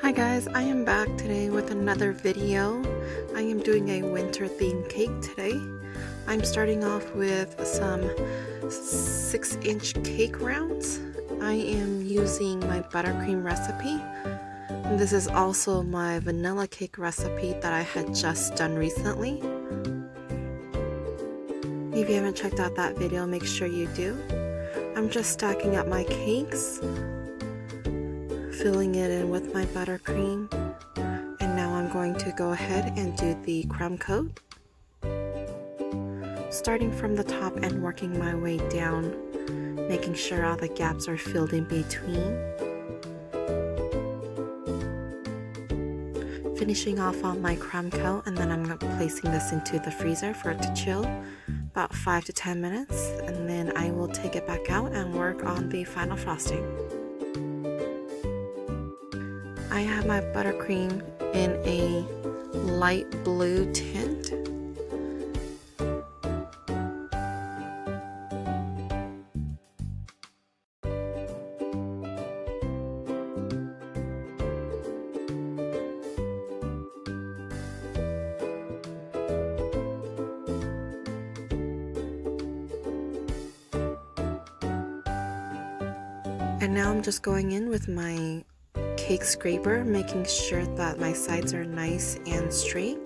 Hi guys, I am back today with another video. I am doing a winter themed cake today. I'm starting off with some 6-inch cake rounds. I am using my buttercream recipe. And this is also my vanilla cake recipe that I had just done recently. If you haven't checked out that video, make sure you do. I'm just stacking up my cakes, filling it in with my buttercream, and now I'm going to go ahead and do the crumb coat. Starting from the top and working my way down, making sure all the gaps are filled in between. Finishing off on my crumb coat, and then I'm placing this into the freezer for it to chill about 5 to 10 minutes, and then I will take it back out and work on the final frosting. I have my buttercream in a light blue tint. And now I'm just going in with my cake scraper, making sure that my sides are nice and straight.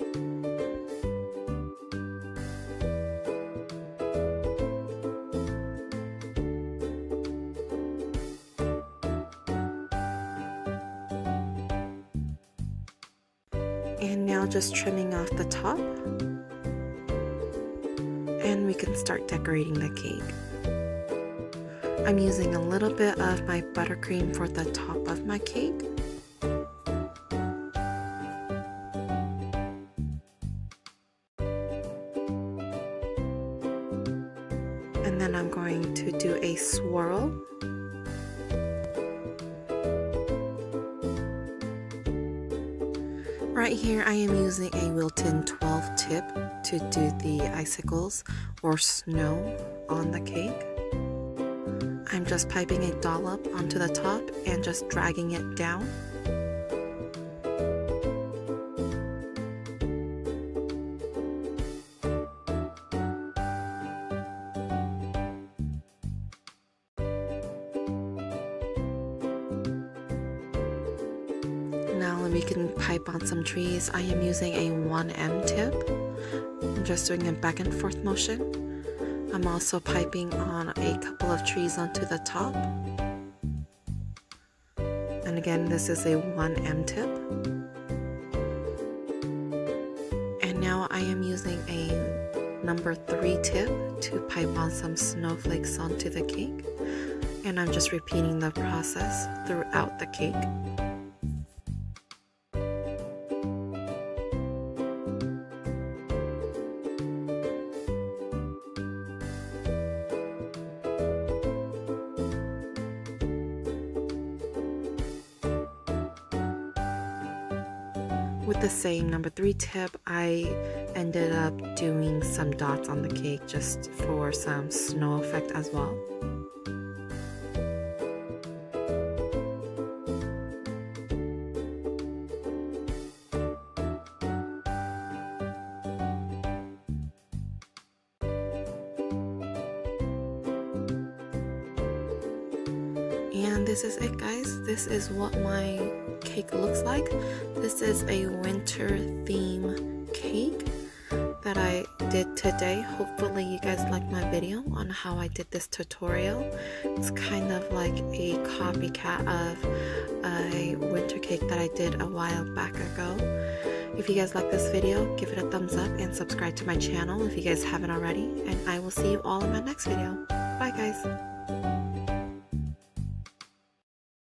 And now just trimming off the top, and we can start decorating the cake. I'm using a little bit of my buttercream for the top of my cake. And then I'm going to do a swirl. Right here I am using a Wilton 12 tip to do the icicles or snow on the cake. I'm just piping a dollop onto the top and just dragging it down. Now we can pipe on some trees. I am using a 1M tip. I'm just doing a back and forth motion. I'm also piping on a couple of trees onto the top. And again, this is a 1M tip. And now I am using a number 3 tip to pipe on some snowflakes onto the cake. And I'm just repeating the process throughout the cake. With the same number 3 tip, I ended up doing some dots on the cake just for some snow effect as well. And this is it, guys. This is what my cake looks like. This is a winter theme cake that I did today. Hopefully you guys liked my video on how I did this tutorial. It's kind of like a copycat of a winter cake that I did a while back ago. If you guys like this video, give it a thumbs up and subscribe to my channel if you guys haven't already, and I will see you all in my next video. Bye guys.